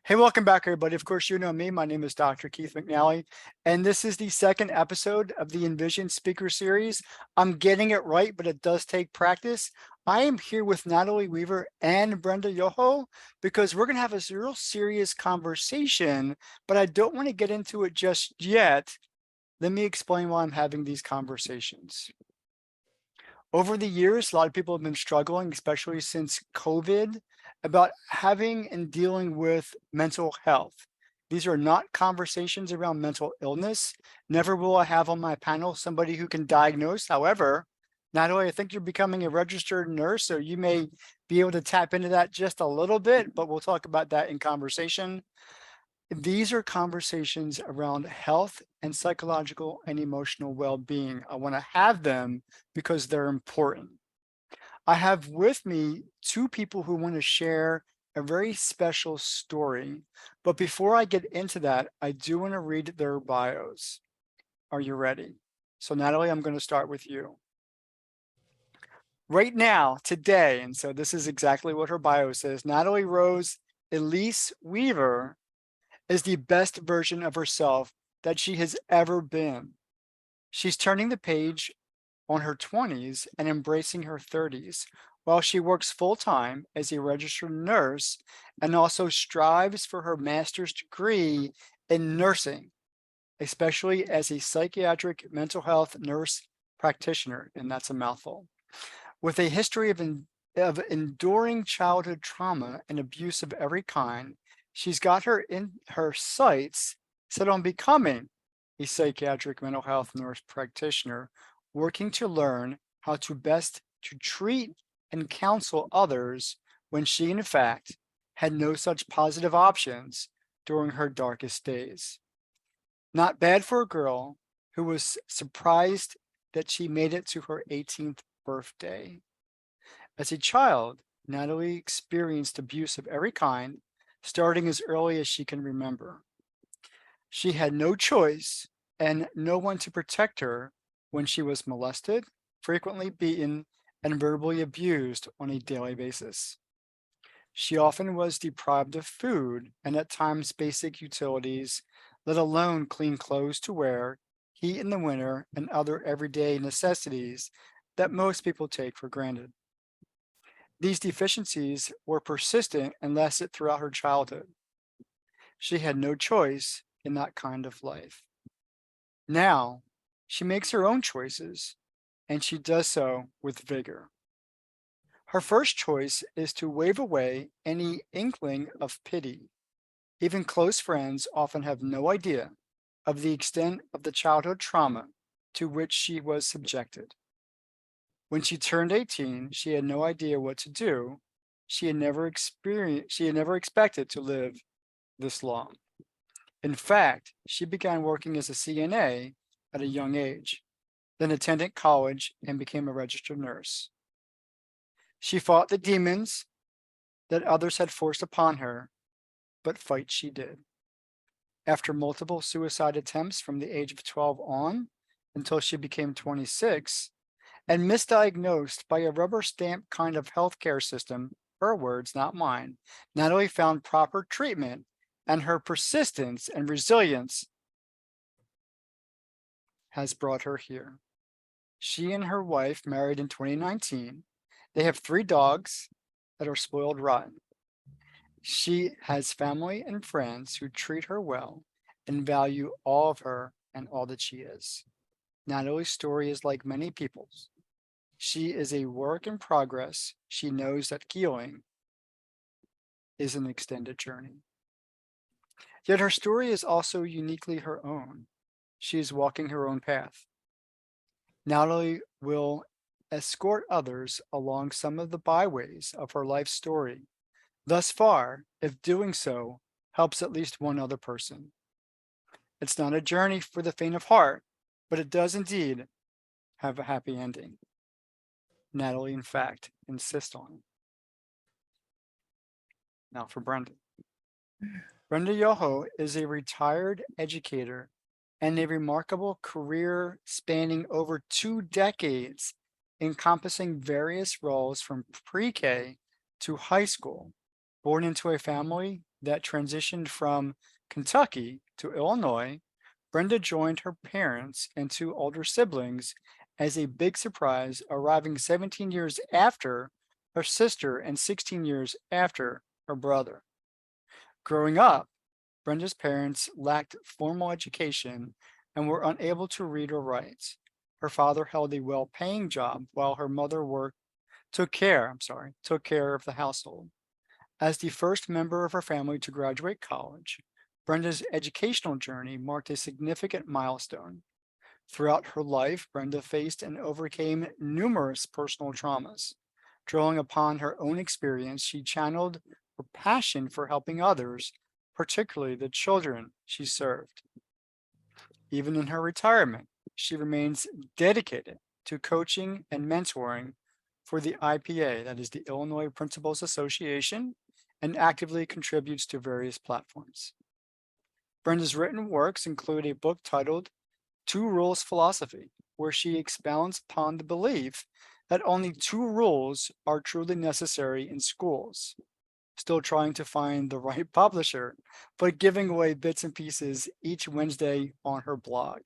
Hey, welcome back, everybody. Of course, you know me. My name is Dr. Keith McNally, and this is the second episode of the Envision speaker series. I'm getting it right, but it does take practice. I am here with Natalie Weaver and Brenda Yoho because we're going to have a real serious conversation, but I don't want to get into it just yet. Let me explain why I'm having these conversations. Over the years, a lot of people have been struggling, especially since COVID, about having and dealing with mental health. These are not conversations around mental illness. Never will I have on my panel somebody who can diagnose. However, Natalie, I think you're becoming a registered nurse, so you may be able to tap into that just a little bit, but we'll talk about that in conversation. These are conversations around health and psychological and emotional well-being. I want to have them because they're important. I have with me two people who want to share a very special story. But before I get into that, I do want to read their bios. Are you ready? So Natalie, I'm going to start with you. Right now, today, and so this is exactly what her bio says, Natalie Rose Elise Weaver is the best version of herself that she has ever been. She's turning the page on her 20s and embracing her 30s while she works full time as a registered nurse and also strives for her master's degree in nursing, especially as a psychiatric mental health nurse practitioner. And that's a mouthful. With a history of enduring childhood trauma and abuse of every kind, she's got her sights set on becoming a psychiatric mental health nurse practitioner, working to learn how to best to treat and counsel others when she, in fact, had no such positive options during her darkest days. Not bad for a girl who was surprised that she made it to her 18th birthday. As a child, Natalie experienced abuse of every kind, starting as early as she can remember. She had no choice and no one to protect her when she was molested, frequently beaten, and verbally abused on a daily basis. She often was deprived of food and at times basic utilities, let alone clean clothes to wear, heat in the winter, and other everyday necessities that most people take for granted. These deficiencies were persistent and lasted throughout her childhood. She had no choice in that kind of life. Now, she makes her own choices, and she does so with vigor. Her first choice is to wave away any inkling of pity. Even close friends often have no idea of the extent of the childhood trauma to which she was subjected. When she turned 18, she had no idea what to do. She had never expected to live this long. In fact, she began working as a CNA at a young age, then attended college and became a registered nurse. She fought the demons that others had forced upon her, but fight she did. After multiple suicide attempts from the age of 12 on until she became 26, and misdiagnosed by a rubber stamp kind of healthcare system, her words, not mine, Natalie found proper treatment, and her persistence and resilience has brought her here. She and her wife married in 2019. They have 3 dogs that are spoiled rotten. She has family and friends who treat her well and value all of her and all that she is. Natalie's story is like many people's. She is a work in progress. She knows that healing is an extended journey. Yet her story is also uniquely her own. She is walking her own path. Natalie will escort others along some of the byways of her life story. Thus far, if doing so helps at least one other person. It's not a journey for the faint of heart, but it does indeed have a happy ending. Natalie, in fact, insists on it. Now for Brenda. Brenda Yoho is a retired educator and a remarkable career spanning over 2 decades, encompassing various roles from pre-K to high school. Born into a family that transitioned from Kentucky to Illinois, Brenda joined her parents and two older siblings as a big surprise, arriving 17 years after her sister and 16 years after her brother. Growing up, Brenda's parents lacked formal education and were unable to read or write. Her father held a well-paying job while her mother took care of the household. As the first member of her family to graduate college, Brenda's educational journey marked a significant milestone. Throughout her life, Brenda faced and overcame numerous personal traumas. Drawing upon her own experience, she channeled her passion for helping others, particularly the children she served. Even in her retirement, she remains dedicated to coaching and mentoring for the IPA, that is the Illinois Principals Association, and actively contributes to various platforms. Brenda's written works include a book titled Two Rules Philosophy, where she expounds upon the belief that only two rules are truly necessary in schools. Still trying to find the right publisher, but giving away bits and pieces each Wednesday on her blog.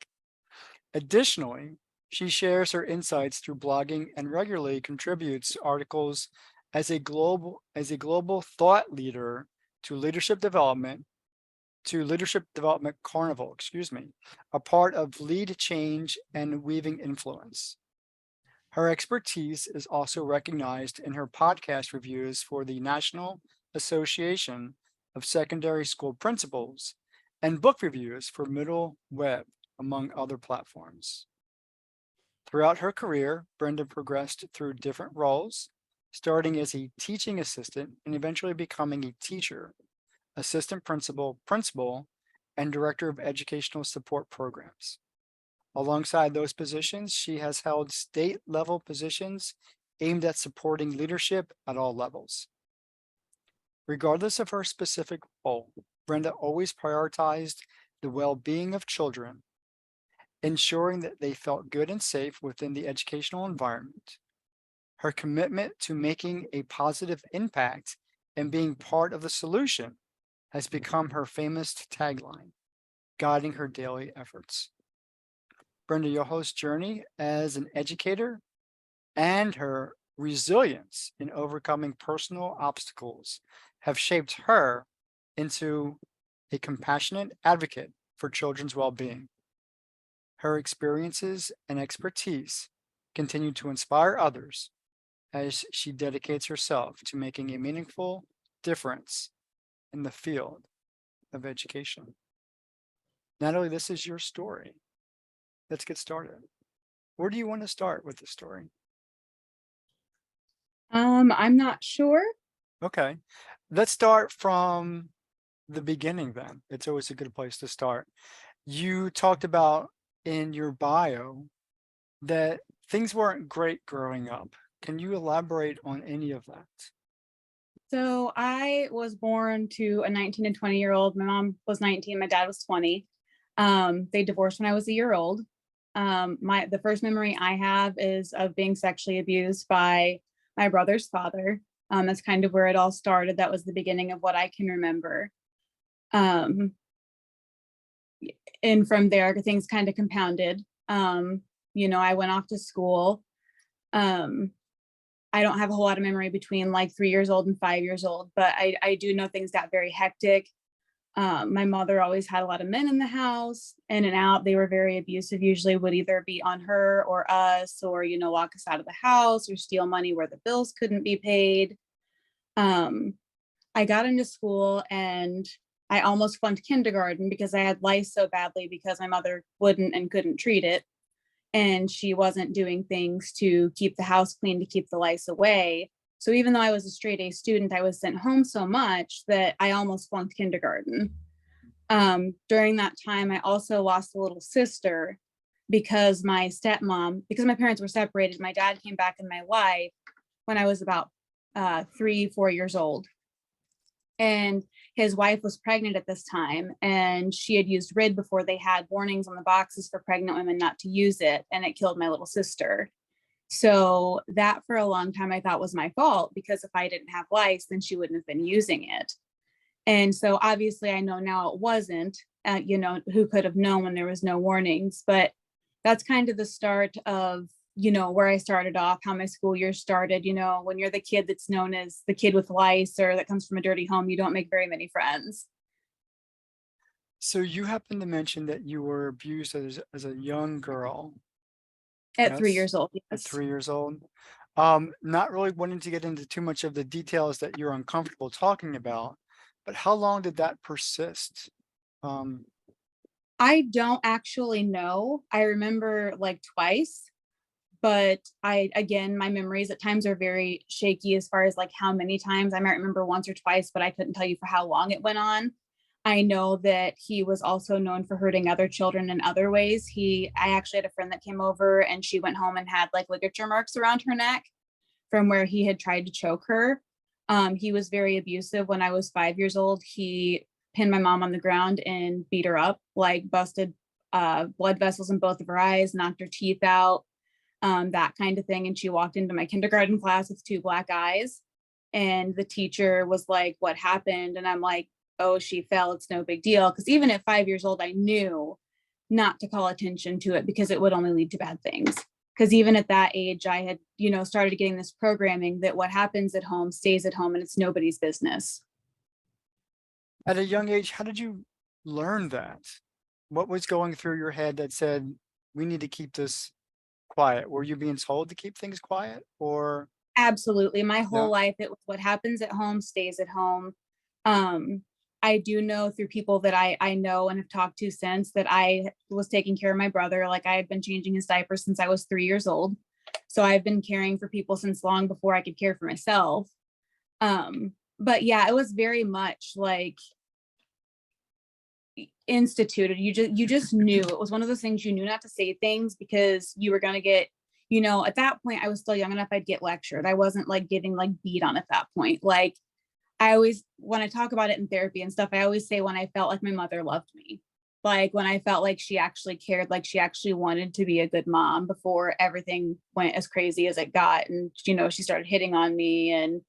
Additionally, she shares her insights through blogging and regularly contributes articles as a global thought leader to Leadership Development Carnival, a part of Lead Change and Weaving Influence. Her expertise is also recognized in her podcast reviews for the National Association of Secondary School Principals and book reviews for Middle Web, among other platforms. Throughout her career, Brenda progressed through different roles, starting as a teaching assistant and eventually becoming a teacher, assistant principal, and director of educational support programs. Alongside those positions, she has held state level positions aimed at supporting leadership at all levels. Regardless of her specific role, Brenda always prioritized the well being of children, ensuring that they felt good and safe within the educational environment. Her commitment to making a positive impact and being part of the solution has become her famous tagline, guiding her daily efforts. Brenda Yoho's journey as an educator and her resilience in overcoming personal obstacles have shaped her into a compassionate advocate for children's well being. Her experiences and expertise continue to inspire others as she dedicates herself to making a meaningful difference in the field of education. Natalie, this is your story. Let's get started. Where do you want to start with the story? I'm not sure. Okay, let's start from the beginning then. It's always a good place to start. You talked about in your bio that things weren't great growing up. Can you elaborate on any of that? So I was born to a 19 and 20-year-old. My mom was 19, my dad was 20. They divorced when I was a year old. The first memory I have is of being sexually abused by my brother's father. That's kind of where it all started. That was the beginning of what I can remember. Um, and from there, things kind of compounded. I went off to school. Um, I don't have a whole lot of memory between like 3 years old and 5 years old, but I do know things got very hectic. My mother always had a lot of men in the house, in and out. They were very abusive, usually would either be on her or us, or, lock us out of the house or steal money where the bills couldn't be paid. I got into school and I almost flunked kindergarten because I had lice so badly because my mother wouldn't and couldn't treat it. And she wasn't doing things to keep the house clean, to keep the lice away. So even though I was a straight A student, I was sent home so much that I almost flunked kindergarten. During that time, I also lost a little sister because my parents were separated. My dad came back in my life when I was about 3, 4 years old. And his wife was pregnant at this time, and she had used RID before. They had warnings on the boxes for pregnant women not to use it, and it killed my little sister. So that for a long time I thought was my fault, because if I didn't have lice, then she wouldn't have been using it. And so obviously I know now it wasn't, who could have known when there was no warnings, but that's kind of the start of, where I started off, how my school year started. When you're the kid that's known as the kid with lice or that comes from a dirty home, you don't make very many friends. So you happen to mention that you were abused as a young girl, At three yes? years old, At yes. 3 years old? Not really wanting to get into too much of the details that you're uncomfortable talking about, but how long did that persist? Um, I don't actually know. I remember like twice, but again, my memories at times are very shaky as far as like how many times. I might remember once or twice, but I couldn't tell you for how long it went on. I know that he was also known for hurting other children in other ways. I actually had a friend that came over and she went home and had like ligature marks around her neck from where he had tried to choke her. He was very abusive. When I was 5 years old, he pinned my mom on the ground and beat her up, like busted blood vessels in both of her eyes, knocked her teeth out, that kind of thing. And she walked into my kindergarten class with two black eyes. And the teacher was like, "What happened?" And I'm like, "Oh, she fell. It's no big deal." Because even at 5 years old, I knew not to call attention to it because it would only lead to bad things. Because even at that age, I had, started getting this programming that what happens at home stays at home and it's nobody's business. at a young age, how did you learn that? What was going through your head that said, "We need to keep this quiet"? Were you being told to keep things quiet or Absolutely. My whole yeah? life, it was what happens at home stays at home. Um, I do know through people that I know and have talked to since that I was taking care of my brother. Like I had been changing his diaper since I was 3 years old. So I've been caring for people since long before I could care for myself. But yeah, it was very much like instituted. You just knew it was one of those things. You knew not to say things because you were going to get, at that point I was still young enough I'd get lectured. I wasn't like getting like beat on at that point. Like I always, when I talk about it in therapy and stuff, I always say when I felt like my mother loved me, like when I felt like she actually cared, like she actually wanted to be a good mom before everything went as crazy as it got. And, she started hitting on me and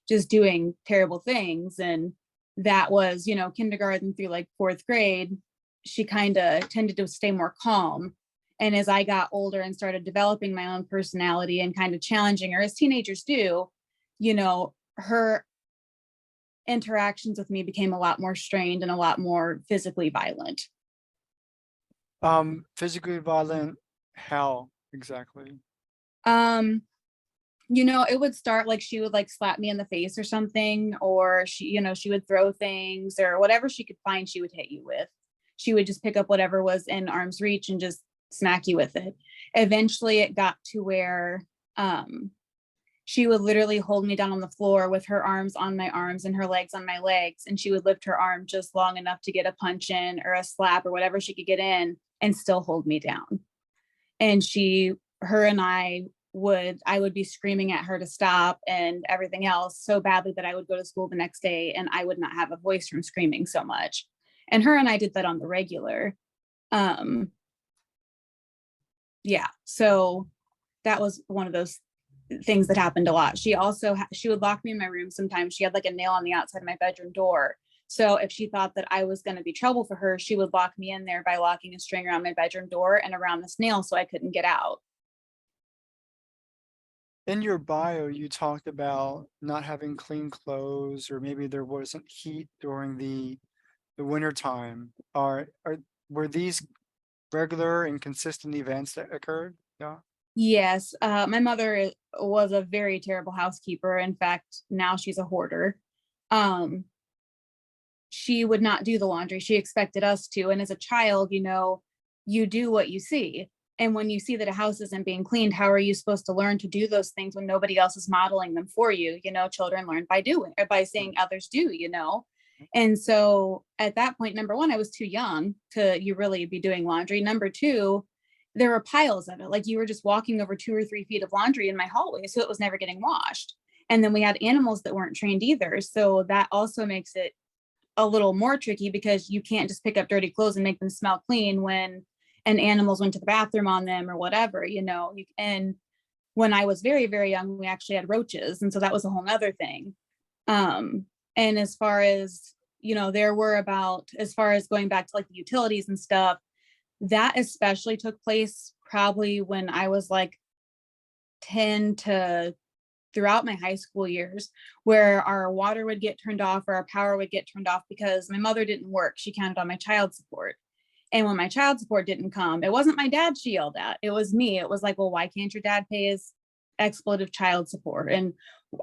just doing terrible things. And that was, kindergarten through like fourth grade. She kind of tended to stay more calm. And as I got older and started developing my own personality and kind of challenging her as teenagers do, her interactions with me became a lot more strained and a lot more physically violent. Physically violent, how exactly? Um, it would start like she would like slap me in the face or something, or she would throw things or whatever she could find, she would hit you with. She would just pick up whatever was in arm's reach and just smack you with it. Eventually it got to where she would literally hold me down on the floor with her arms on my arms and her legs on my legs. And she would lift her arm just long enough to get a punch in or a slap or whatever she could get in and still hold me down. And her and I would be screaming at her to stop and everything else so badly that I would go to school the next day and I would not have a voice from screaming so much. And her and I did that on the regular. Um, yeah. So that was one of those things that happened a lot. She would lock me in my room sometimes. She had like a nail on the outside of my bedroom door. So if she thought that I was going to be trouble for her, she would lock me in there by locking a string around my bedroom door and around this nail so I couldn't get out. In your bio, you talked about not having clean clothes, or maybe there wasn't heat during the winter time. Are were these regular and consistent events that occurred? Yeah. Yes, my mother was a very terrible housekeeper. In fact, now she's a hoarder. Um, she would not do the laundry. She expected us to. And as a child, you do what you see. And when you see that a house isn't being cleaned, how are you supposed to learn to do those things when nobody else is modeling them for you? Children learn by doing or by seeing others do. And so at that point, number one, I was too young to you really be doing laundry. Number two, there were piles of it. Like you were just walking over 2 or 3 feet of laundry in my hallway. So it was never getting washed. And then we had animals that weren't trained either. So that also makes it a little more tricky because you can't just pick up dirty clothes and make them smell clean when an animals went to the bathroom on them or whatever. And when I was very, very young, we actually had roaches. And so that was a whole other thing. And as far as there were about, as far as going back to like the utilities and stuff, that especially took place probably when I was like 10 to throughout my high school years, where our water would get turned off or our power would get turned off because my mother didn't work. She counted on my child support. And when my child support didn't come, it wasn't my dad she yelled at. It was me. It was like, well, why can't your dad pay his expletive child support? And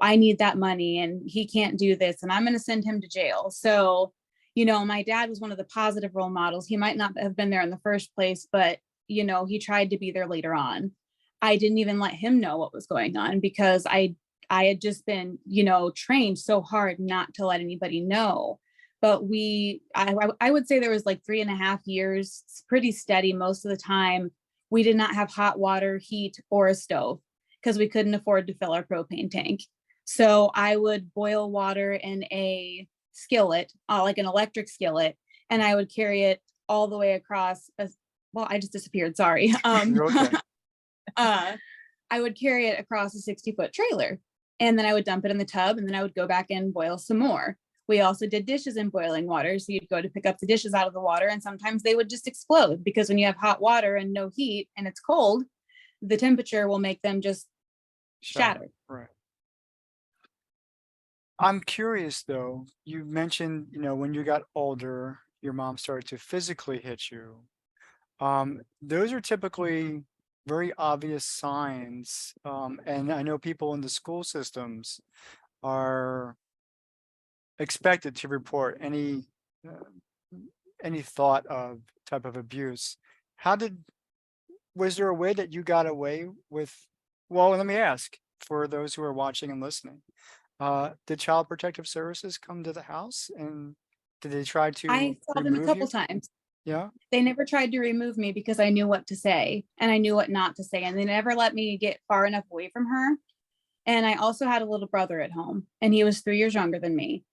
I need that money and he can't do this. And I'm going to send him to jail. So, my dad was one of the positive role models. He might not have been there in the first place, but, he tried to be there later on. I didn't even let him know what was going on because I had just been, trained so hard not to let anybody know. But I would say there was like 3.5 years, pretty steady most of the time. We did not have hot water, heat, or a stove because we couldn't afford to fill our propane tank. So I would boil water in a skillet, like an electric skillet, and I would carry it all the way across. Well, I just disappeared. Sorry. You're okay. uh, I would carry it across a 60-foot trailer, and then I would dump it in the tub, and then I would go back and boil some more. We also did dishes in boiling water. So you'd go to pick up the dishes out of the water, and sometimes they would just explode because when you have hot water and no heat and it's cold, the temperature will make them just shatter. Right. I'm curious though, you mentioned, when you got older, your mom started to physically hit you. Those are typically very obvious signs. And I know people in the school systems are expected to report uh, any thought of type of abuse. How did Was there a way that you got away with? Well, let me ask for those who are watching and listening. Did Child Protective Services come to the house and did they try to I saw them a remove couple you? times. Yeah. They never tried to remove me because I knew what to say and I knew what not to say. And they never let me get far enough away from her. And I also had a little brother at home, and he was 3 years younger than me.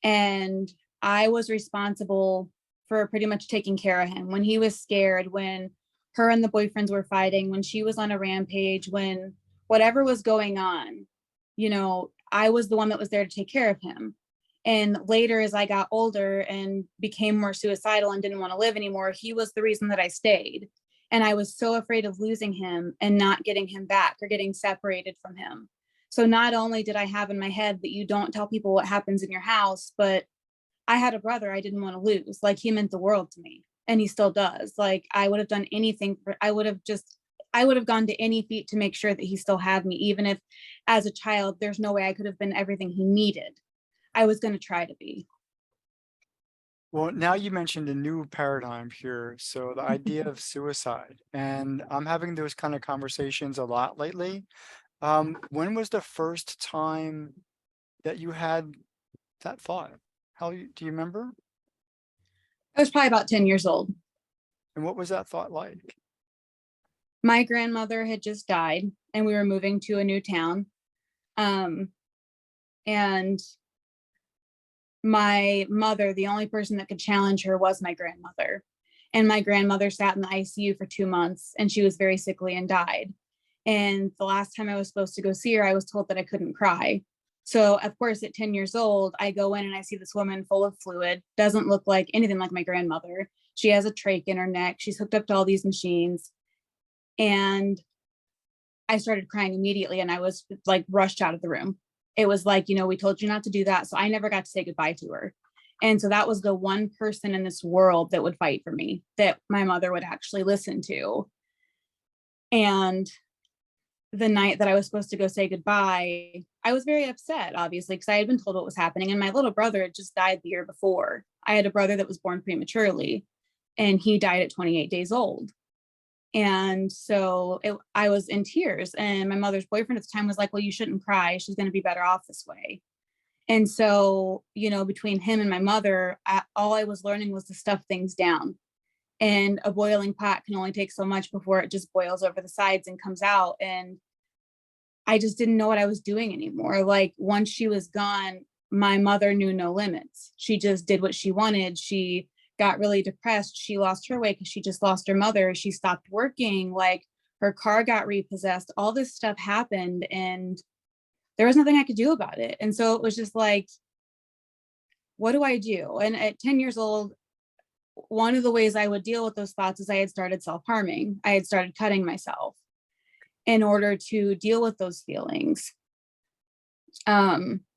And I was responsible for pretty much taking care of him when he was scared, when her and the boyfriends were fighting, when she was on a rampage, when whatever was going on, I was the one that was there to take care of him. And later, as I got older and became more suicidal and didn't want to live anymore, he was the reason that I stayed. And I was so afraid of losing him and not getting him back or getting separated from him. So not only did I have in my head that you don't tell people what happens in your house, but I had a brother I didn't want to lose. Like, he meant the world to me, and he still does. Like, I would have done anything I would have gone to any feat to make sure that he still had me, even if as a child, there's no way I could have been everything he needed. I was going to try to be. Well, now you mentioned a new paradigm here. So the idea of suicide, and I'm having those kind of conversations a lot lately. When was the first time that you had that thought? Do you remember? I was probably about 10 years old. And what was that thought like? My grandmother had just died, and we were moving to a new town. Um, and my mother, the only person that could challenge her was my grandmother. And my grandmother sat in the ICU for 2 months, and she was very sickly and died. And the last time I was supposed to go see her, I was told that I couldn't cry. So, of course, at 10 years old, I go in and I see this woman full of fluid, doesn't look like anything like my grandmother. She has a trach in her neck. She's hooked up to all these machines. And I started crying immediately, and I was like rushed out of the room. It was like, we told you not to do that. So I never got to say goodbye to her. And so that was the one person in this world that would fight for me, that my mother would actually listen to. And the night that I was supposed to go say goodbye, I was very upset, obviously, because I had been told what was happening. And my little brother had just died the year before. I had a brother that was born prematurely, and he died at 28 days old. And so I was in tears. And my mother's boyfriend at the time was like, well, you shouldn't cry. She's going to be better off this way. And so, between him and my mother, all I was learning was to stuff things down. And a boiling pot can only take so much before it just boils over the sides and comes out. And I just didn't know what I was doing anymore. Like, once she was gone, my mother knew no limits. She just did what she wanted. She got really depressed. She lost her way because she just lost her mother. She stopped working. Like, her car got repossessed. All this stuff happened, and there was nothing I could do about it. And so it was just like, what do I do? And at 10 years old, one of the ways I would deal with those thoughts is I had started self-harming. I had started cutting myself in order to deal with those feelings.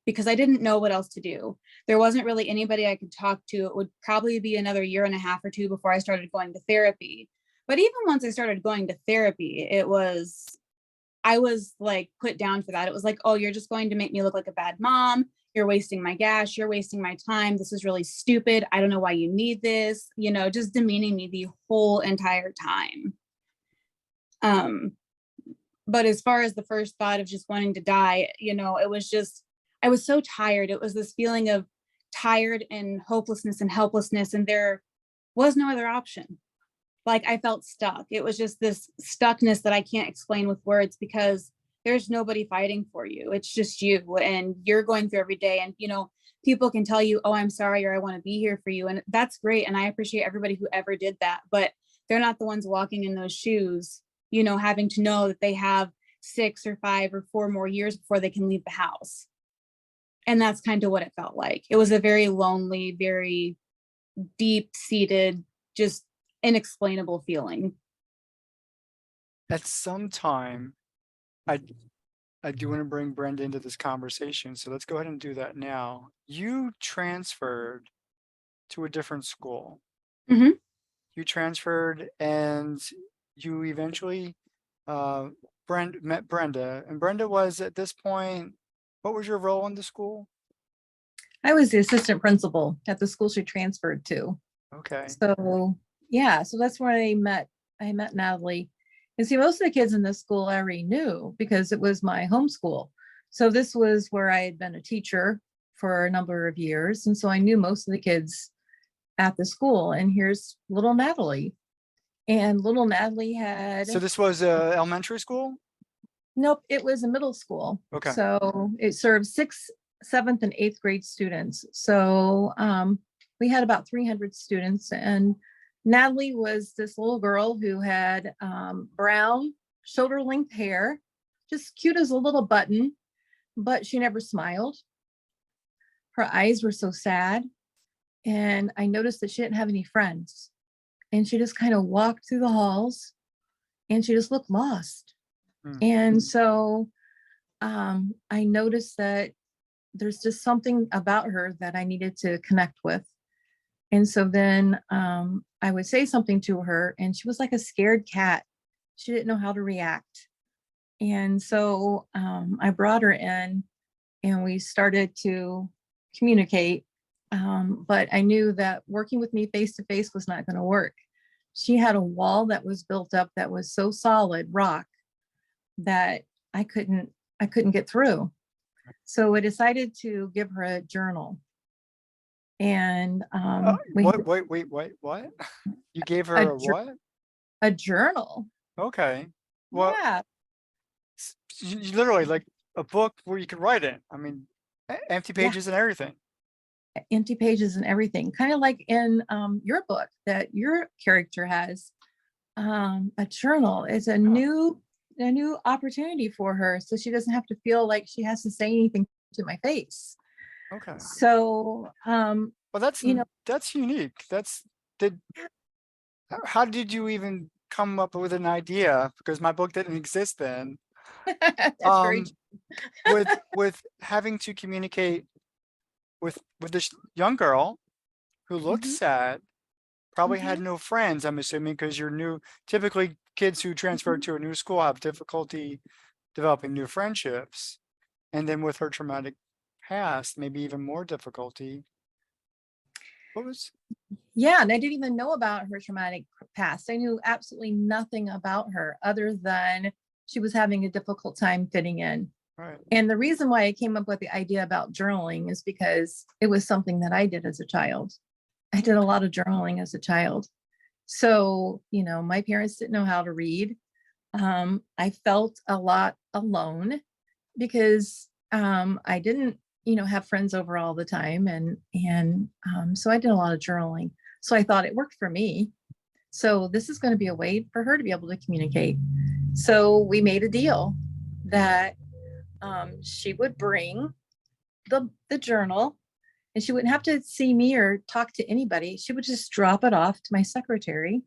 Because I didn't know what else to do. There wasn't really anybody I could talk to. It would probably be another year and a half or two before I started going to therapy. But even once I started going to therapy, I was like put down for that. It was like, oh, you're just going to make me look like a bad mom. You're wasting my gas. You're wasting my time. This is really stupid. I don't know why you need this, just demeaning me the whole entire time. But as far as the first thought of just wanting to die, it was just, I was so tired. It was this feeling of tired and hopelessness and helplessness. And there was no other option. Like I felt stuck. It was just this stuckness that I can't explain with words because there's nobody fighting for you. It's just you and you're going through every day. And, people can tell you, oh, I'm sorry, or I want to be here for you. And that's great. And I appreciate everybody who ever did that, but they're not the ones walking in those shoes, having to know that they have 6 or 5 or 4 more years before they can leave the house. And that's kind of what it felt like. It was a very lonely, very deep-seated, just inexplainable feeling. At some time, I do want to bring Brenda into this conversation, so let's go ahead and do that now. You transferred to a different school. Mm-hmm. You transferred and you eventually met Brenda. And Brenda was at this point, what was your role in the school? I was the assistant principal at the school she transferred to. Okay. So yeah, so that's where I met Natalie. And see, most of the kids in this school I already knew because it was my home school. So this was where I had been a teacher for a number of years. And so I knew most of the kids at the school. And here's little Natalie. And little Natalie had, So this was elementary school? nope, it was a middle school. Okay. So it served 6th, 7th, and 8th grade students. So we had about 300 students, and Natalie was this little girl who had brown shoulder length hair, just cute as a little button, but she never smiled. Her eyes were so sad. And I noticed that she didn't have any friends. And she just kind of walked through the halls and she just looked lost. And so I noticed that there's just something about her that I needed to connect with. And so then I would say something to her and she was like a scared cat. She didn't know how to react. And so I brought her in and we started to communicate. But I knew that working with me face to face was not going to work. She had a wall that was built up that was so solid, rock, that I couldn't get through. So I decided to give her a journal. And what? You gave her a what? A journal. Okay. Well, yeah. You literally like a book where you could write in. I mean, empty pages and everything. Empty pages and everything, kind of like in your book that your character has. A journal is a new opportunity for her, so she doesn't have to feel like she has to say anything to my face. Okay. So well, that's that's unique. How did you even come up with an idea? Because my book didn't exist then. That's very with having to communicate with this young girl who looked sad, probably had no friends, I'm assuming, because you're new. Typically kids who transfer to a new school have difficulty developing new friendships, and then with her traumatic past, maybe even more difficulty. Yeah, and I didn't even know about her traumatic past. I knew absolutely nothing about her other than she was having a difficult time fitting in. Right. And the reason why I came up with the idea about journaling is because it was something that I did as a child. I did a lot of journaling as a child. So, my parents didn't know how to read. I felt a lot alone because I didn't, have friends over all the time. And so I did a lot of journaling. So I thought it worked for me. So this is going to be a way for her to be able to communicate. So we made a deal that she would bring the journal and she wouldn't have to see me or talk to anybody. She would just drop it off to my secretary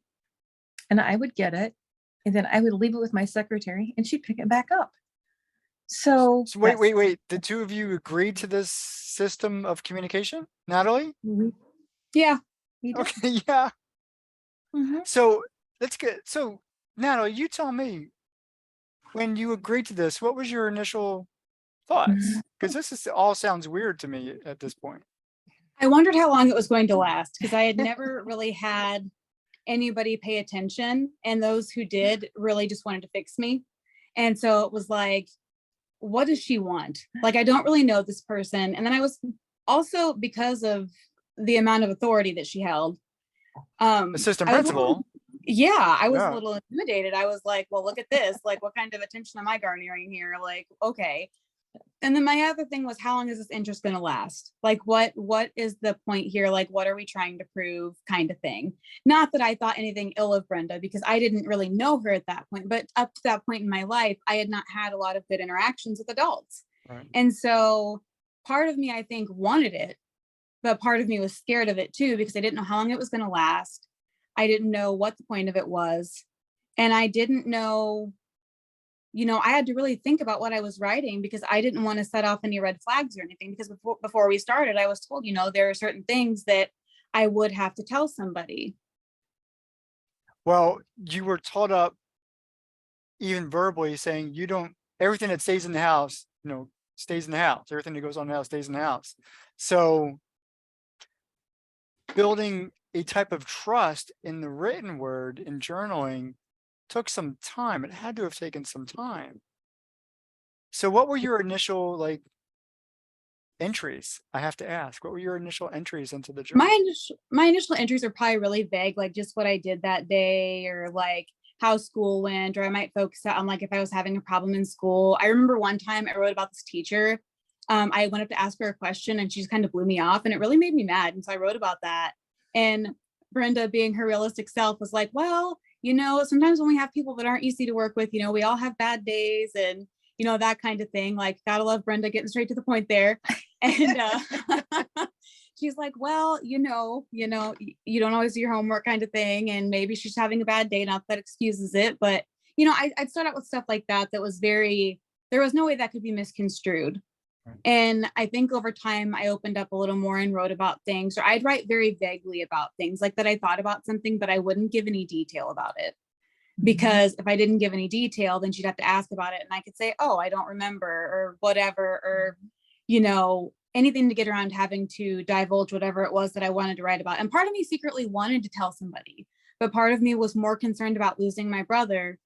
and I would get it. And then I would leave it with my secretary and she'd pick it back up. So So wait. The two of you agreed to this system of communication, Natalie? Yeah. we did. Okay, yeah. Mhm. So let's get, so Natalie, you tell me, when you agreed to this, what was your initial thoughts? Because this is all sounds weird to me at this point. I wondered how long it was going to last because I had never really had anybody pay attention. And those who did really just wanted to fix me. And so it was like, what does she want? Like, I don't really know this person. And then I was also, because of the amount of authority that she held, Assistant I was a little, principal. yeah, I was a Yeah. little intimidated. I was like, well, look at this. Like, what kind of attention am I garnering here? Like, okay. And then my other thing was, how long is this interest going to last? Like, what is the point here? Like, what are we trying to prove, kind of thing? Not that I thought anything ill of Brenda, because I didn't really know her at that point, but up to that point in my life, I had not had a lot of good interactions with adults. Right. And so part of me, I think, wanted it, but part of me was scared of it too, because I didn't know how long it was going to last. I didn't know what the point of it was. And I didn't know, I had to really think about what I was writing, because I didn't want to set off any red flags or anything, because before we started, I was told, there are certain things that I would have to tell somebody. Well, you were taught up even verbally saying everything that stays in the house, stays in the house. Everything that goes on in the house stays in the house. So building a type of trust in the written word in journaling took some time. It had to have taken some time. So what were your initial entries? I have to ask, what were your initial entries into the journal? My initial entries are probably really vague, like just what I did that day, or like how school went, or I might focus on like if I was having a problem in school. I remember one time I wrote about this teacher. I went up to ask her a question and she just kind of blew me off, and it really made me mad. And so I wrote about that. And Brenda, being her realistic self, was like, well, sometimes when we have people that aren't easy to work with, we all have bad days, and that kind of thing. Like, gotta love Brenda getting straight to the point there. And she's like, well, you don't always do your homework, kind of thing. And maybe she's having a bad day, not that excuses it. But, I'd start out with stuff like that was there was no way that could be misconstrued. Right. And I think over time, I opened up a little more and wrote about things, or I'd write very vaguely about things, like that I thought about something, but I wouldn't give any detail about it. Because if I didn't give any detail, then she'd have to ask about it. And I could say, oh, I don't remember, or whatever, or, anything to get around having to divulge whatever it was that I wanted to write about. And part of me secretly wanted to tell somebody, but part of me was more concerned about losing my brother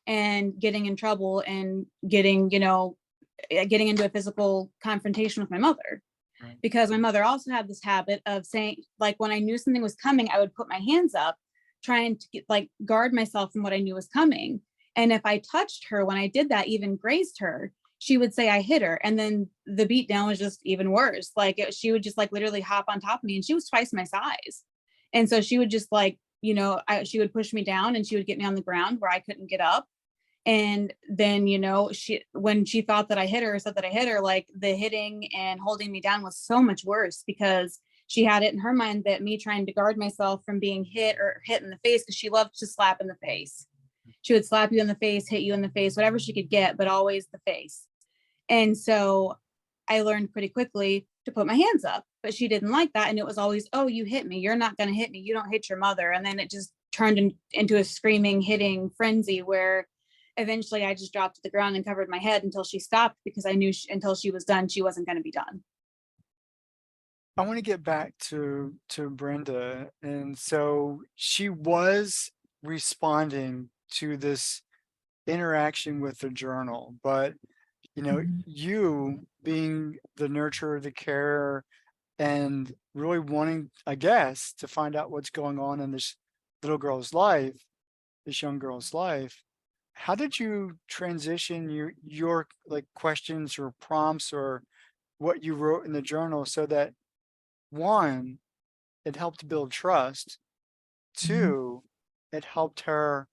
and getting in trouble and getting into a physical confrontation with my mother. Right. Because my mother also had this habit of saying, like, when I knew something was coming, I would put my hands up, trying to guard myself from what I knew was coming. And if I touched her, when I did that, even grazed her, she would say I hit her. And then the beat down was just even worse. She would just literally hop on top of me, and she was twice my size. And so she would just she would push me down, and she would get me on the ground where I couldn't get up. And then, when she thought that I hit her, said that I hit her, the hitting and holding me down was so much worse, because she had it in her mind that me trying to guard myself from being hit or hit in the face, because she loved to slap in the face. She would slap you in the face, hit you in the face, whatever she could get, but always the face. And so I learned pretty quickly to put my hands up, but she didn't like that. And it was always, oh, you hit me. You're not going to hit me. You don't hit your mother. And then it just turned into a screaming, hitting frenzy, where eventually I just dropped to the ground and covered my head until she stopped, because I knew until she was done, she wasn't going to be done. I want to get back to Brenda. And so she was responding to this interaction with the journal, but you being the nurturer, the carer, and really wanting, I guess, to find out what's going on in this little girl's life, this young girl's life. How did you transition your questions or prompts or what you wrote in the journal so that, one, it helped build trust, two, it helped her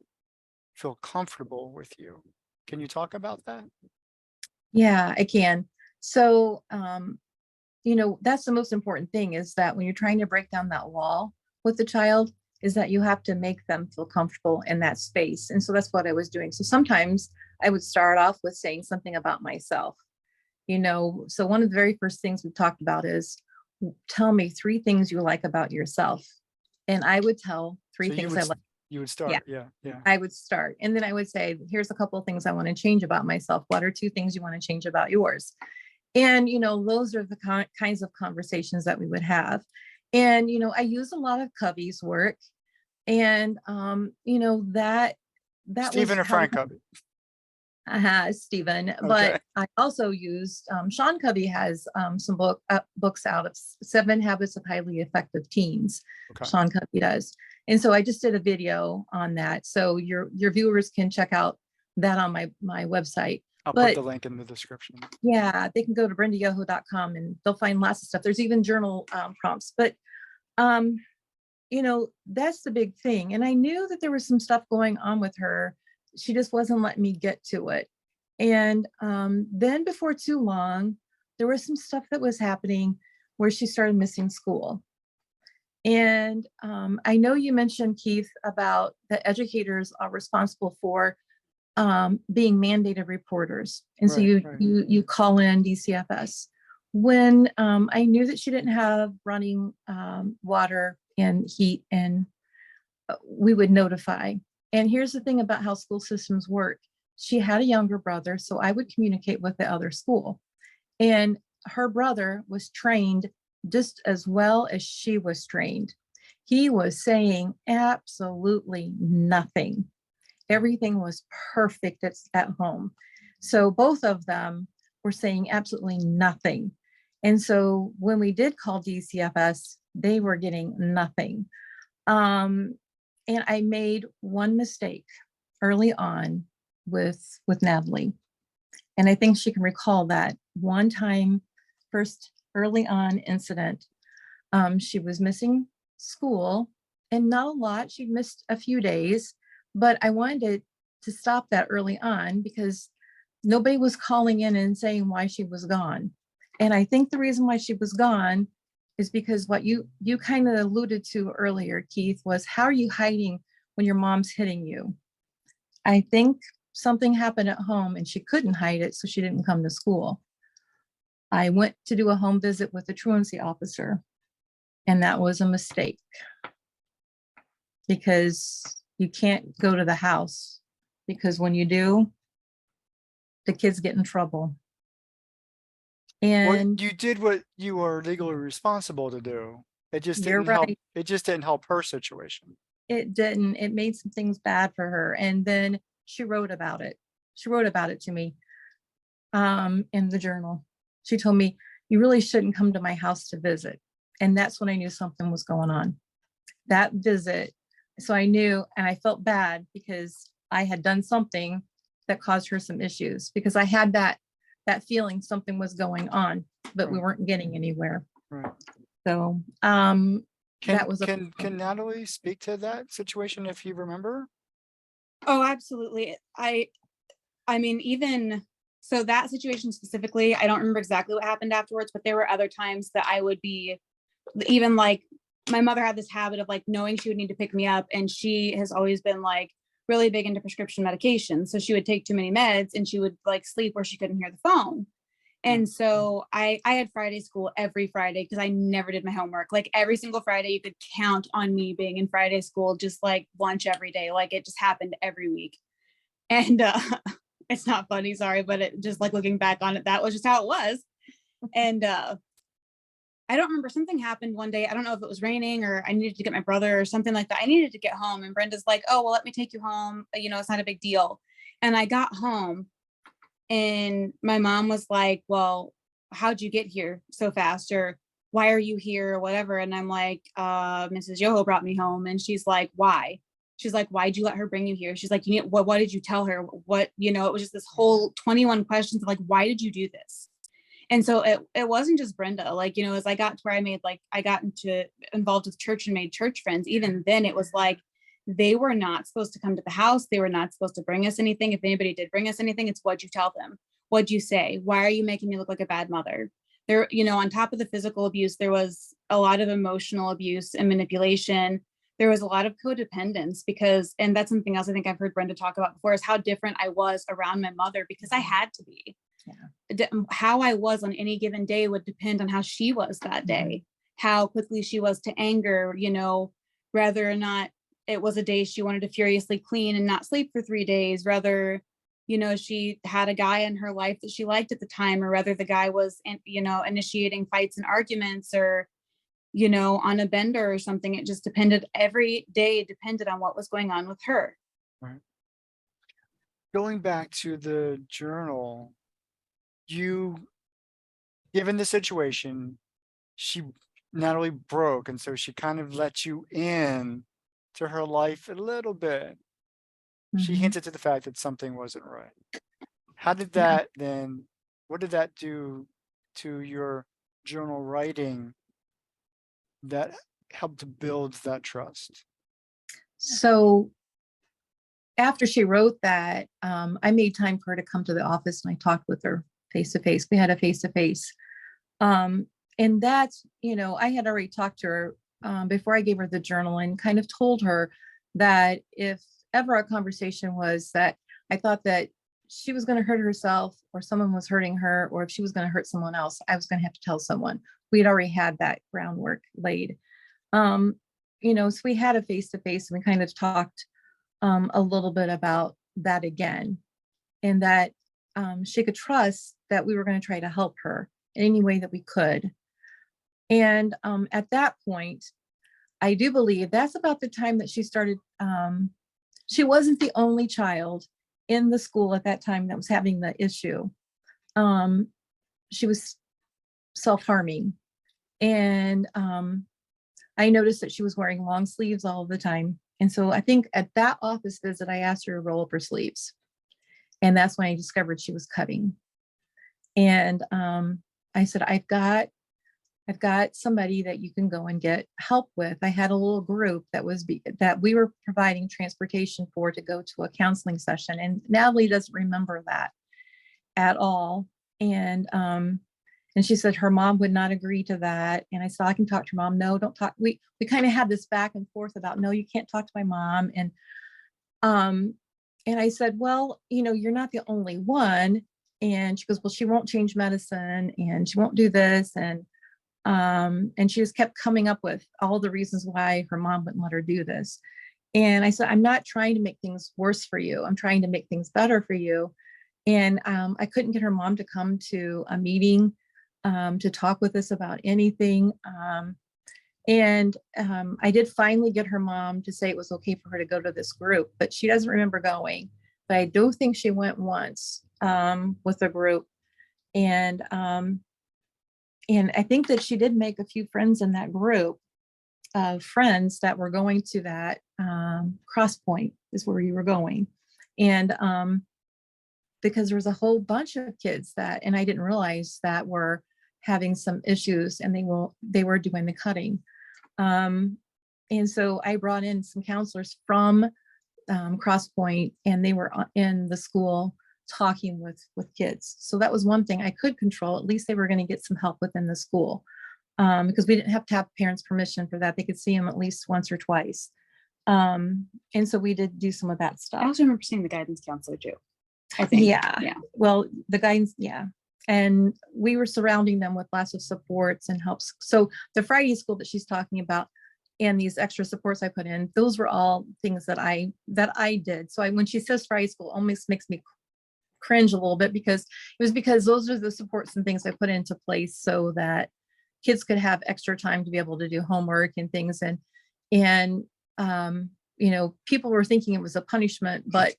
feel comfortable with you? Can you talk about that? Yeah, I can. So that's the most important thing, is that when you're trying to break down that wall with the child, is that you have to make them feel comfortable in that space. And so that's what I was doing. So sometimes I would start off with saying something about myself. So one of the very first things we talked about is, tell me 3 things you like about yourself. And I would tell 3 So things I like. you would Yeah, start. Yeah. I would start. And then I would say, here's a couple of things I want to change about myself. What are 2 things you want to change about yours? And, those are the kinds of conversations that we would have. And, I use a lot of Covey's work. And, that was Stephen or how Frank Covey? Stephen. Okay. But I also used, Sean Covey has some books out of 7 Habits of Highly Effective Teens. Okay. Sean Covey does. And so I just did a video on that. So your viewers can check out that on my website. I'll put the link in the description. Yeah, they can go to brendayoho.com and they'll find lots of stuff. There's even journal prompts. But that's the big thing. And I knew that there was some stuff going on with her. She just wasn't letting me get to it. And then before too long, there was some stuff that was happening where she started missing school. And I know you mentioned, Keith, about the educators are responsible for being mandated reporters. And so you call in DCFS. When I knew that she didn't have running water and heat, and we would notify. And here's the thing about how school systems work. She had a younger brother, so I would communicate with the other school. And her brother was trained just as well as she was trained. He was saying absolutely nothing. Everything was perfect at home. So both of them were saying absolutely nothing. And so when we did call DCFS, they were getting nothing. And I made one mistake early on with Natalie. And I think she can recall that one time, first early on incident. She was missing school, and not a lot. She missed a few days, but I wanted to stop that early on because nobody was calling in and saying why she was gone. And I think the reason why she was gone is because what you kind of alluded to earlier, Keith, was how are you hiding when your mom's hitting you? I think something happened at home and she couldn't hide it, so she didn't come to school. I went to do a home visit with the truancy officer, and that was a mistake because you can't go to the house, because when you do, the kids get in trouble. And you did what you were legally responsible to do. It just you're didn't help. right. It just didn't help her situation. It didn't. It made some things bad for her. And then she wrote about it. She wrote about it to me in the journal. She told me, you really shouldn't come to my house to visit. And that's when I knew something was going on. That visit. So I knew, and I felt bad because I had done something that caused her some issues, because I had that feeling something was going on, but we weren't getting anywhere. Right. So that was can Natalie speak to that situation if you remember? Oh, absolutely. I mean, even so, that situation specifically, I don't remember exactly what happened afterwards, but there were other times that I would be, even like, my mother had this habit of like knowing she would need to pick me up, and she has always been like really big into prescription medication. So she would take too many meds and she would like sleep where she couldn't hear the phone. And so I had Friday school every Friday because I never did my homework. Like every single Friday, you could count on me being in Friday school, just like lunch every day. Like it just happened every week. And it's not funny, sorry, but it just like looking back on it, that was just how it was. And I don't remember, something happened one day. I don't know if it was raining or I needed to get my brother or something like that. I needed to get home, and Brenda's like, oh, well, let me take you home. You know, it's not a big deal. And I got home and my mom was like, well, how'd you get here so fast? Or why are you here or whatever? And I'm like, Mrs. Yoho brought me home. And she's like, why? She's like, why'd you let her bring you here? She's like, you know, what did you tell her? What, you know, it was just this whole 21 questions of like, why did you do this? And so it wasn't just Brenda, like, you know, as I got to where I got involved with church and made church friends, even then it was like, they were not supposed to come to the house. They were not supposed to bring us anything. If anybody did bring us anything, it's what'd you tell them? What'd you say? Why are you making me look like a bad mother? there, on top of the physical abuse, there was a lot of emotional abuse and manipulation. There was a lot of codependence because, and that's something else I think I've heard Brenda talk about before, is how different I was around my mother because I had to be. Yeah. How I was on any given day would depend on how she was that day, how quickly she was to anger, whether or not it was a day she wanted to furiously clean and not sleep for 3 days, rather, she had a guy in her life that she liked at the time, or whether the guy was, initiating fights and arguments, or, on a bender or something. It just depended. Every day depended on what was going on with her. Right. Going back to the journal, given the situation, she not only broke, and so she kind of let you in to her life a little bit. She hinted to the fact that something wasn't right. How did that then, what did that do to your journal writing that helped to build that trust? So after she wrote that, I made time for her to come to the office and I talked with her face to face. We had a face to face. And that's, I had already talked to her before I gave her the journal and kind of told her that if ever our conversation was that I thought that she was going to hurt herself or someone was hurting her, or if she was going to hurt someone else, I was going to have to tell someone. We had already had that groundwork laid. So we had a face to face and we kind of talked a little bit about that again, and that she could trust that we were going to try to help her in any way that we could. And at that point, I do believe that's about the time that she started. She wasn't the only child in the school at that time that was having the issue. She was self-harming. And I noticed that she was wearing long sleeves all the time. And so I think at that office visit, I asked her to roll up her sleeves. And that's when I discovered she was cutting. And I said, I've got somebody that you can go and get help with. I had a little group that we were providing transportation for to go to a counseling session. And Natalie doesn't remember that at all. And she said her mom would not agree to that. And I said, I can talk to your mom. No, don't talk. We kind of had this back and forth about, no, you can't talk to my mom. And I said, well, you're not the only one. And she goes, well, she won't change medicine and she won't do this. And she just kept coming up with all the reasons why her mom wouldn't let her do this. And I said, I'm not trying to make things worse for you. I'm trying to make things better for you. And I couldn't get her mom to come to a meeting to talk with us about anything. I did finally get her mom to say it was okay for her to go to this group, but she doesn't remember going. But I do think she went once with the group. And I think that she did make a few friends in that group of friends that were going to that Cross Point is where you were going. And because there was a whole bunch of kids and I didn't realize that were having some issues and they were doing the cutting. And so I brought in some counselors from Cross Point, and they were in the school talking with kids. So that was one thing I could control. At least they were going to get some help within the school because we didn't have to have parents' permission for that. They could see them at least once or twice. And so we did do some of that stuff. I also remember seeing the guidance counselor too, I think. Yeah. Well, the guidance, yeah. And we were surrounding them with lots of supports and helps. So the Friday school that she's talking about and these extra supports I put in, those were all things that I did. So when she says Friday school, almost makes me cringe a little bit because those are the supports and things I put into place so that kids could have extra time to be able to do homework and things. And people were thinking it was a punishment, but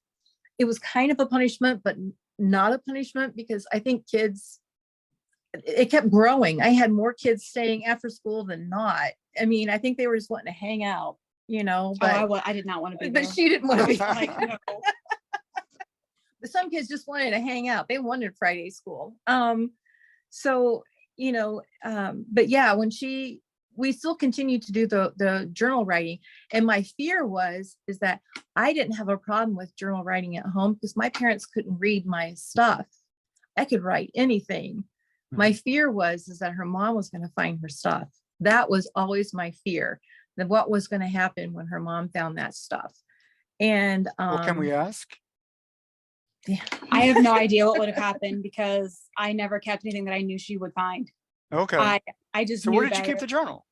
it was kind of a punishment, but not a punishment, because I think it kept growing. I had more kids staying after school than not. I mean, I think they were just wanting to hang out, but I did not want to be there. But she didn't want to be. Like, no. But some kids just wanted to hang out. They wanted Friday school. But yeah, when we still continued to do the journal writing. And my fear is that I didn't have a problem with journal writing at home because my parents couldn't read my stuff. I could write anything. My fear was is that her mom was going to find her stuff. That was always my fear, that what was going to happen when her mom found that stuff. And What can we ask? yeah. I have no idea what would have happened because I never kept anything that I knew she would find. Okay. I just So knew where did you keep better. the journal?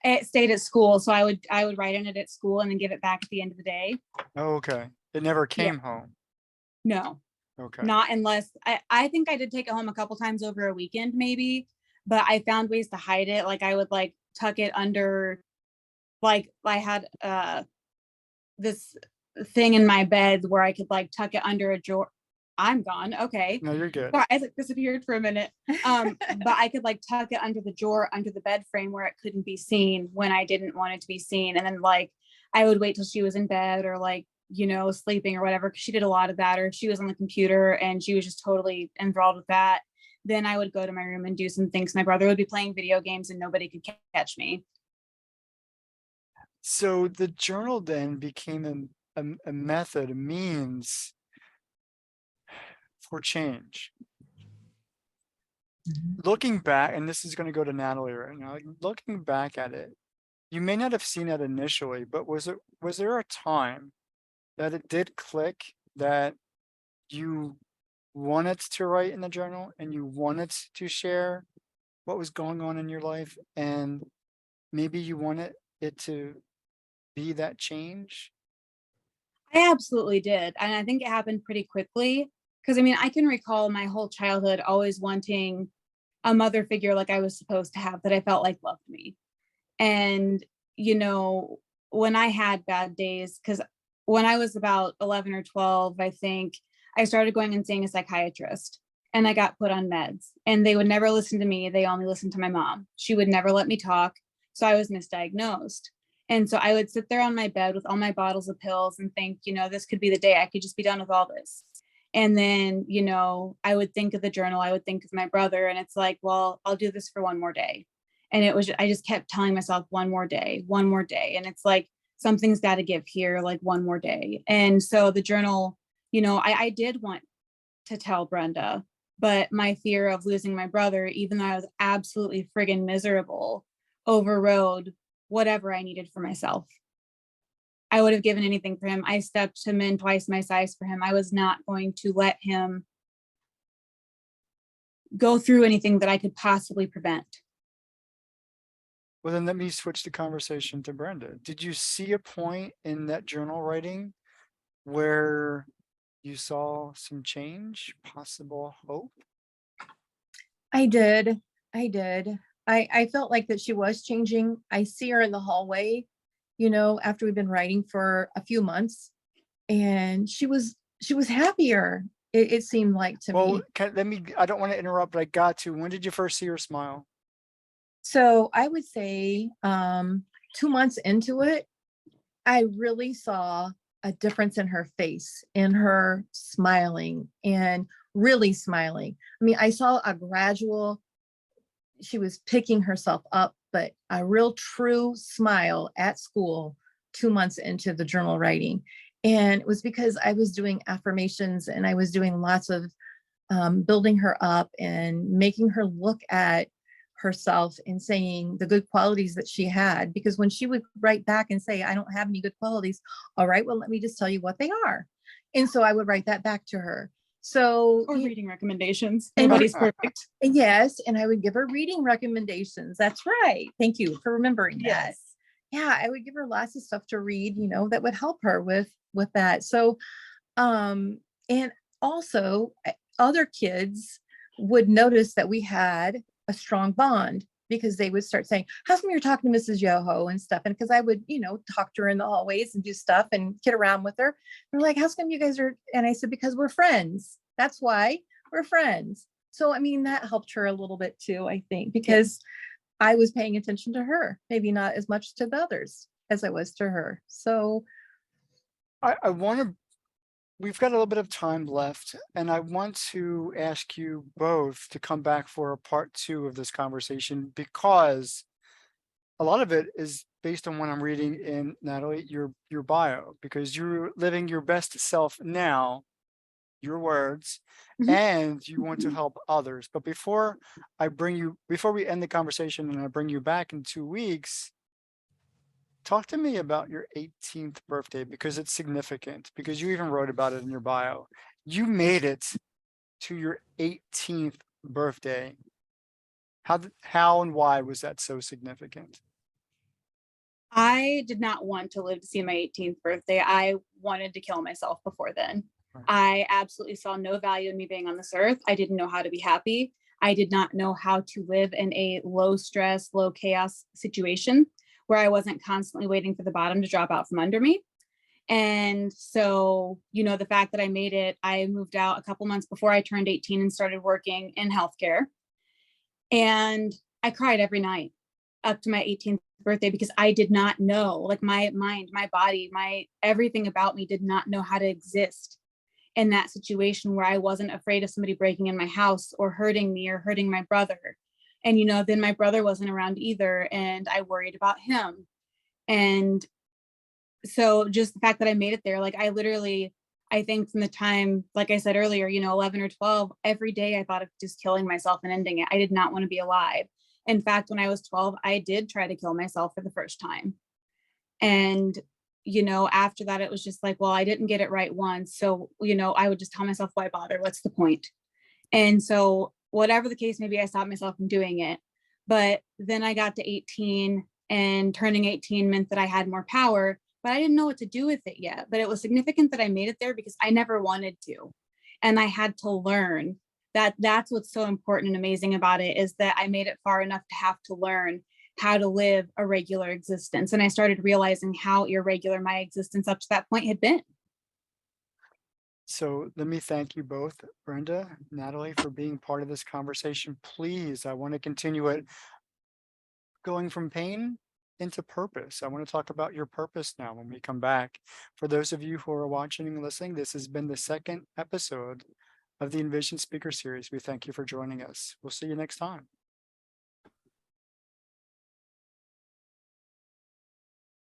It stayed at school, so I would write in it at school and then give it back at the end of the day. Oh, okay. It never Yeah. came home. No, Okay. not unless I think I did take it home a couple times over a weekend maybe, but I found ways to hide it. Like I would like tuck it under, like I had this thing in my bed where I could like tuck it under a drawer. I'm gone. Okay. No, you're good. Sorry, I like disappeared for a minute. But I could like tuck it under the drawer under the bed frame where it couldn't be seen when I didn't want it to be seen. And then like I would wait till she was in bed or like, you know, sleeping or whatever, because she did a lot of that, or if she was on the computer and she was just totally enthralled with that. Then I would go to my room and do some things. My brother would be playing video games and nobody could catch me. So the journal then became a method, a means for change. Looking back, and this is going to go to Natalie right now, like, looking back at it, you may not have seen that initially, but was there a time that it did click that you wanted to write in the journal and you wanted to share what was going on in your life, and maybe you wanted it to be that change? I absolutely did. And I think it happened pretty quickly. Cause I mean, I can recall my whole childhood always wanting a mother figure like I was supposed to have that I felt like loved me. And, you know, when I had bad days, because when I was about 11 or 12, I think I started going and seeing a psychiatrist and I got put on meds and they would never listen to me. They only listened to my mom. She would never let me talk. So I was misdiagnosed. And so I would sit there on my bed with all my bottles of pills and think, you know, this could be the day I could just be done with all this. And then, you know, I would think of the journal, I would think of my brother, and it's like, well, I'll do this for one more day. And it was, I just kept telling myself one more day, one more day. And it's like, something's got to give here, like one more day. And so the journal, you know, I did want to tell Brenda, but my fear of losing my brother, even though I was absolutely friggin' miserable, overrode whatever I needed for myself. I would have given anything for him. I stepped him in twice my size for him. I was not going to let him go through anything that I could possibly prevent. Well, then let me switch the conversation to Brenda. Did you see a point in that journal writing where you saw some change, possible hope? I did. I did. I felt like that she was changing. I see her in the hallway, you know, after we've been writing for a few months, and she was happier. It seemed like to Well, me. I don't want to interrupt, but I got to. When did you first see her smile? So I would say 2 months into it, I really saw a difference in her face, in her smiling and really smiling. I mean, I saw a gradual, she was picking herself up, but a real true smile at school 2 months into the journal writing. And it was because I was doing affirmations and I was doing lots of building her up and making her look at herself and saying the good qualities that she had. Because when she would write back and say, I don't have any good qualities, all right, well, let me just tell you what they are. And so I would write that back to her. So, Or reading recommendations. And- Nobody's perfect. yes, and I would give her reading recommendations. That's right. Thank you for remembering that. Yes. Yeah, I would give her lots of stuff to read, you know, that would help her with that. So, and also other kids would notice that we had a strong bond because they would start saying, how come you're talking to Mrs. Yoho and stuff? And because I would, you know, talk to her in the hallways and do stuff and kid around with her. They're like, how come you guys are? And I said, because we're friends. That's why we're friends. So, I mean, that helped her a little bit too, I think, because I was paying attention to her, maybe not as much to the others as I was to her. So I want to, we've got a little bit of time left, and I want to ask you both to come back for a part 2 of this conversation, because a lot of it is based on what I'm reading in, Natalie, your bio, because you're living your best self now, your words, Mhm. and you want to help others. But before we end the conversation and I bring you back in 2 weeks, talk to me about your 18th birthday because it's significant, because you even wrote about it in your bio. You made it to your 18th birthday. How and why was that so significant? I did not want to live to see my 18th birthday. I wanted to kill myself before then. Right. I absolutely saw no value in me being on this earth. I didn't know how to be happy. I did not know how to live in a low stress, low chaos situation where I wasn't constantly waiting for the bottom to drop out from under me. And so, the fact that I made it, I moved out a couple months before I turned 18 and started working in healthcare. And I cried every night up to my 18th birthday because I did not know, like my mind, my body, my everything about me did not know how to exist in that situation where I wasn't afraid of somebody breaking in my house or hurting me or hurting my brother. And, then my brother wasn't around either. And I worried about him. And so just the fact that I made it there, like I think from the time, like I said earlier, 11 or 12, every day I thought of just killing myself and ending it. I did not want to be alive. In fact, when I was 12, I did try to kill myself for the first time. And, after that, it was just like, well, I didn't get it right once. So, I would just tell myself, why bother? What's the point? And so, whatever the case may be, I stopped myself from doing it. But then I got to 18, and turning 18 meant that I had more power, but I didn't know what to do with it yet. But it was significant that I made it there because I never wanted to. And I had to learn that's what's so important and amazing about it, is that I made it far enough to have to learn how to live a regular existence. And I started realizing how irregular my existence up to that point had been. So let me thank you both, Brenda, Natalie, for being part of this conversation. Please, I want to continue it going from pain into purpose. I want to talk about your purpose now when we come back. For those of you who are watching and listening, this has been the second episode of the Envision Speaker Series. We thank you for joining us. We'll see you next time.